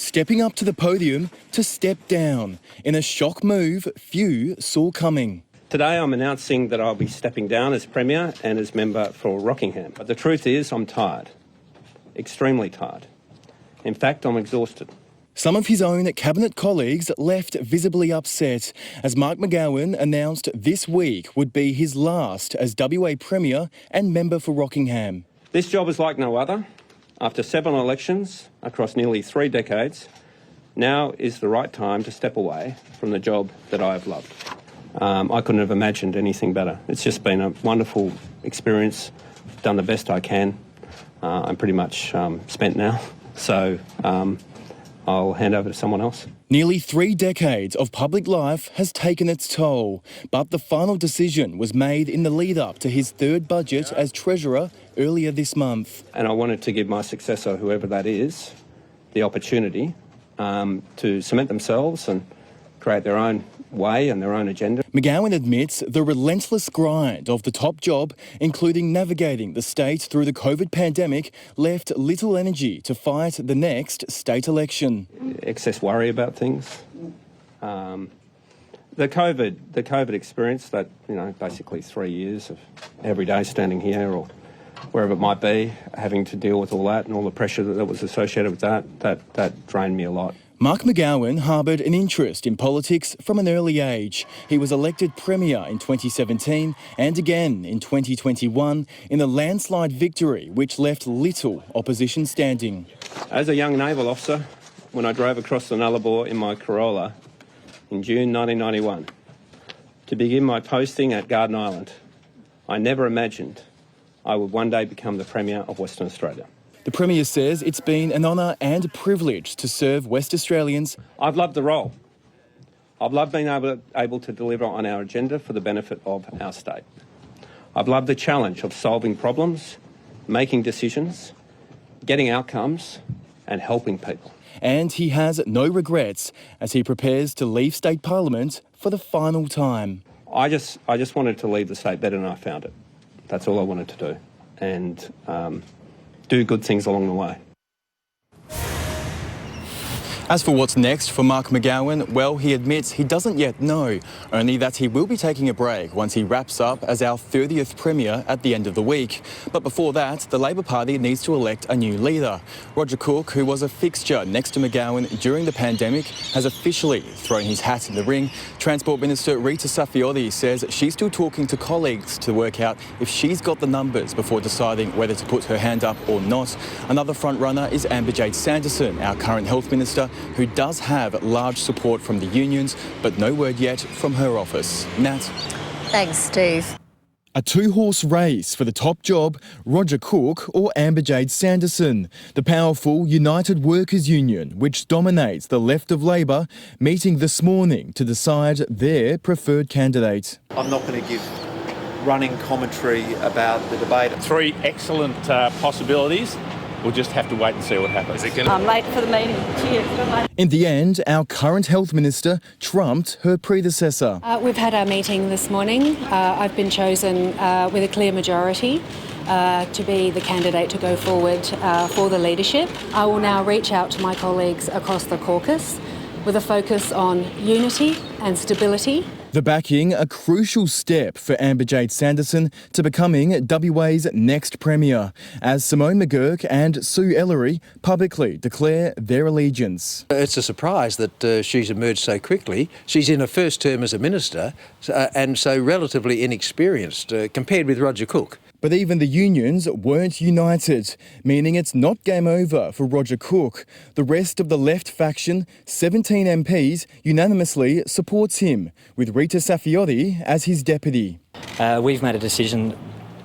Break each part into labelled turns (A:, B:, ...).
A: stepping up to the podium to step down in a shock move few saw coming.
B: Today I'm announcing that I'll be stepping down as Premier and as member for Rockingham. But the truth is I'm tired, extremely tired. In fact, I'm exhausted.
A: Some of his own cabinet colleagues left visibly upset as Mark McGowan announced this week would be his last as WA Premier and member for Rockingham.
B: This job is like no other. After 7 elections across nearly 3 decades, now is the right time to step away from the job that I have loved. I couldn't have imagined anything better. It's just been a wonderful experience. Done the best I can. I'm pretty much spent now, so I'll hand over to someone else.
A: Nearly 3 decades of public life has taken its toll, but the final decision was made in the lead-up to his 3rd budget as Treasurer earlier this month.
B: And I wanted to give my successor, whoever that is, the opportunity to cement themselves and create their own way and their own agenda.
A: McGowan admits the relentless grind of the top job, including navigating the state through the COVID pandemic, left little energy to fight the next state election.
B: Excess worry about things. The COVID experience, that, basically 3 years of every day standing here or wherever it might be, having to deal with all that and all the pressure that was associated with that drained me a lot.
A: Mark McGowan harboured an interest in politics from an early age. He was elected Premier in 2017 and again in 2021 in a landslide victory which left little opposition standing.
B: As a young naval officer, when I drove across the Nullarbor in my Corolla in June 1991 to begin my posting at Garden Island, I never imagined I would one day become the Premier of Western Australia.
A: The Premier says it's been an honour and a privilege to serve West Australians.
B: I've loved the role. I've loved being able to deliver on our agenda for the benefit of our state. I've loved the challenge of solving problems, making decisions, getting outcomes and helping people.
A: And he has no regrets as he prepares to leave State Parliament for the final time.
B: I just wanted to leave the state better than I found it. That's all I wanted to do. And do good things along the way.
A: As for what's next for Mark McGowan, well, he admits he doesn't yet know, only that he will be taking a break once he wraps up as our 30th Premier at the end of the week. But before that, the Labor Party needs to elect a new leader. Roger Cook, who was a fixture next to McGowan during the pandemic, has officially thrown his hat in the ring. Transport Minister Rita Saffioti says she's still talking to colleagues to work out if she's got the numbers before deciding whether to put her hand up or not. Another front-runner is Amber-Jade Sanderson, our current Health Minister, who does have large support from the unions, but no word yet from her office. Nat.
C: Thanks, Steve.
A: A 2-horse race for the top job, Roger Cook or Amber-Jade Sanderson. The powerful United Workers Union, which dominates the left of Labor, meeting this morning to decide their preferred candidate.
D: I'm not going to give running commentary about the debate.
E: 3 excellent possibilities. We'll just have to wait and see what happens.
C: I'm late for the meeting. Cheers.
A: In the end, our current Health Minister trumped her predecessor.
F: We've had our meeting this morning. I've been chosen with a clear majority to be the candidate to go forward for the leadership. I will now reach out to my colleagues across the caucus with a focus on unity and stability.
A: The backing, a crucial step for Amber-Jade Sanderson to becoming WA's next Premier, as Simone McGurk and Sue Ellery publicly declare their allegiance.
G: It's a surprise that she's emerged so quickly. She's in her first term as a minister and so relatively inexperienced compared with Roger Cook.
A: But even the unions weren't united, meaning it's not game over for Roger Cook. The rest of the left faction, 17 MPs, unanimously supports him, with Rita Saffioti as his deputy.
H: We've made a decision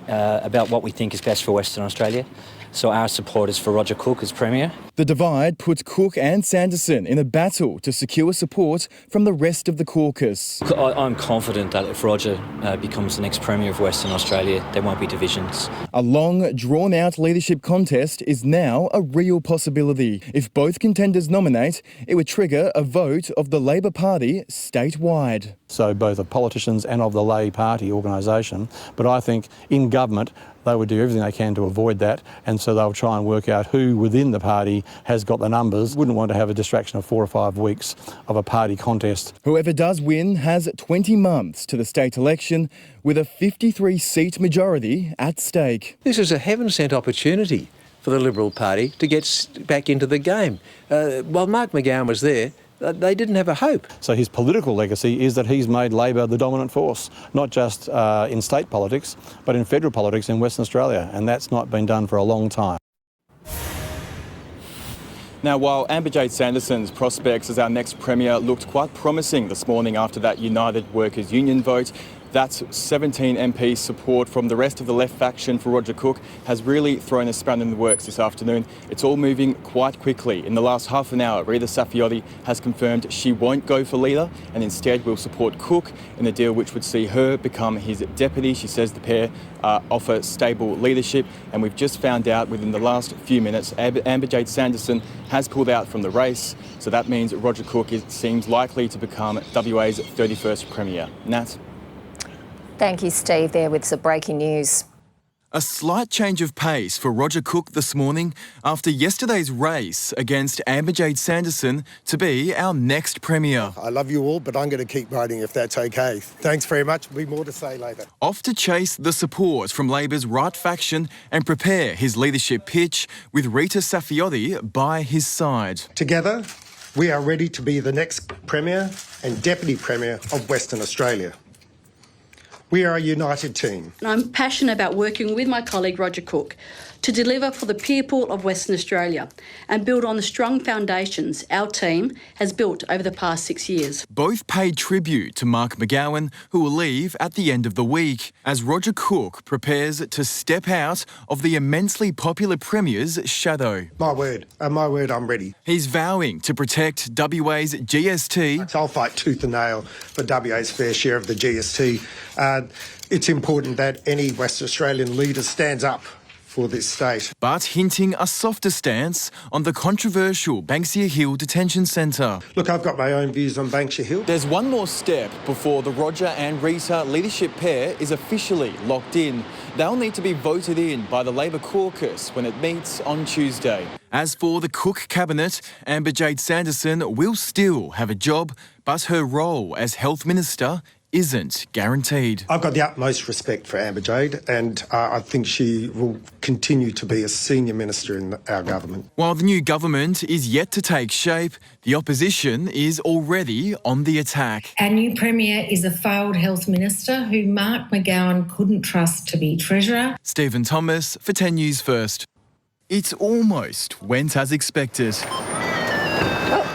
H: about what we think is best for Western Australia. So our support is for Roger Cook as Premier.
A: The divide puts Cook and Sanderson in a battle to secure support from the rest of the caucus.
H: I'm confident that if Roger becomes the next Premier of Western Australia, there won't be divisions.
A: A long, drawn-out leadership contest is now a real possibility. If both contenders nominate, it would trigger a vote of the Labor Party statewide.
I: So both of politicians and of the Labor Party organisation, but I think in government, they would do everything they can to avoid that, and so they'll try and work out who within the party has got the numbers. Wouldn't want to have a distraction of 4 or 5 weeks of a party contest.
J: Whoever does win has 20 months to the state election with a 53-seat majority at stake.
G: This is a heaven-sent opportunity for the Liberal Party to get back into the game. While Mark McGowan was there, they didn't have a hope.
I: So his political legacy is that he's made Labor the dominant force, not just in state politics, but in federal politics in Western Australia, and that's not been done for a long time.
A: Now, while Amber-Jade Sanderson's prospects as our next Premier looked quite promising this morning after that United Workers Union vote, that 17 MPs support from the rest of the left faction for Roger Cook has really thrown a spanner in the works this afternoon. It's all moving quite quickly. In the last half an hour, Rita Saffioti has confirmed she won't go for leader and instead will support Cook in a deal which would see her become his deputy. She says the pair offer stable leadership, and we've just found out within the last few minutes Amber-Jade Sanderson has pulled out from the race, so that means Roger Cook seems likely to become WA's 31st Premier. Nat?
C: Thank you, Steve, there with some breaking news.
A: A slight change of pace for Roger Cook this morning after yesterday's race against Amber-Jade Sanderson to be our next Premier.
K: I love you all, but I'm going to keep voting if that's okay. Thanks very much. There'll be more to say later.
A: Off to chase the support from Labor's right faction and prepare his leadership pitch with Rita Saffioti by his side.
K: Together, we are ready to be the next Premier and Deputy Premier of Western Australia. We are a united team.
L: I'm passionate about working with my colleague Roger Cook to deliver for the people of Western Australia and build on the strong foundations our team has built over the past 6 years.
A: Both paid tribute to Mark McGowan, who will leave at the end of the week, as Roger Cook prepares to step out of the immensely popular Premier's shadow.
K: My word, I'm ready.
A: He's vowing to protect WA's GST.
K: I'll fight tooth and nail for WA's fair share of the GST. It's important that any West Australian leader stands up for this state.
A: But hinting a softer stance on the controversial Banksia Hill Detention Centre.
K: Look, I've got my own views on Banksia Hill.
A: There's one more step before the Roger and Rita leadership pair is officially locked in. They'll need to be voted in by the Labor caucus when it meets on Tuesday. As for the Cook cabinet, Amber-Jade Sanderson will still have a job, but her role as Health Minister isn't guaranteed.
K: I've got the utmost respect for Amber-Jade, and I think she will continue to be a senior minister in our government.
A: While the new government is yet to take shape, the opposition is already on the attack.
M: Our new Premier is a failed health minister who Mark McGowan couldn't trust to be Treasurer.
A: Stephen Thomas for 10 News First. It almost went as expected.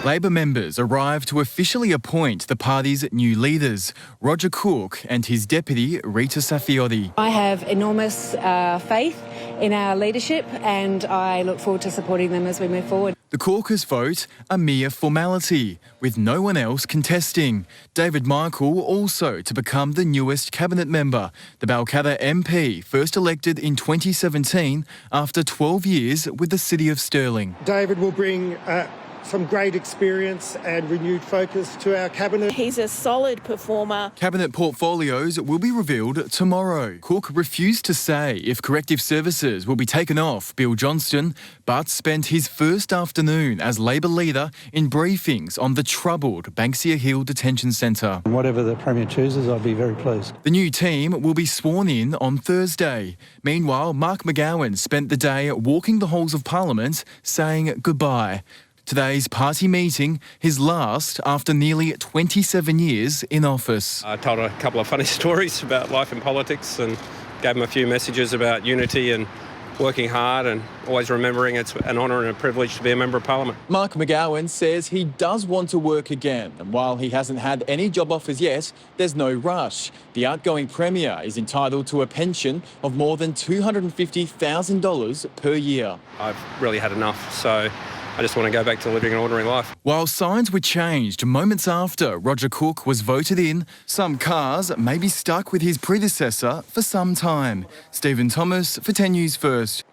A: Labor members arrived to officially appoint the party's new leaders, Roger Cook and his deputy, Rita Saffioti.
F: I have enormous faith in our leadership and I look forward to supporting them as we move forward.
A: The caucus vote, a mere formality, with no one else contesting. David Michael also to become the newest cabinet member, the Balcatta MP, first elected in 2017 after 12 years with the City of Stirling.
K: David will bring some great experience and renewed focus to our cabinet.
N: He's a solid performer.
A: Cabinet portfolios will be revealed tomorrow. Cook refused to say if corrective services will be taken off Bill Johnston, but spent his first afternoon as Labor leader in briefings on the troubled Banksia Hill Detention Centre.
I: Whatever the Premier chooses, I'd be very pleased.
A: The new team will be sworn in on Thursday. Meanwhile, Mark McGowan spent the day walking the halls of Parliament saying goodbye. Today's party meeting, his last after nearly 27 years in office.
B: I told a couple of funny stories about life and politics and gave him a few messages about unity and working hard and always remembering it's an honour and a privilege to be a Member of Parliament.
A: Mark McGowan says he does want to work again, and while he hasn't had any job offers yet, there's no rush. The outgoing Premier is entitled to a pension of more than $250,000 per year.
B: I've really had enough, so I just want to go back to living an ordinary life.
A: While signs were changed moments after Roger Cook was voted in, some cars may be stuck with his predecessor for some time. Stephen Thomas for 10 News First.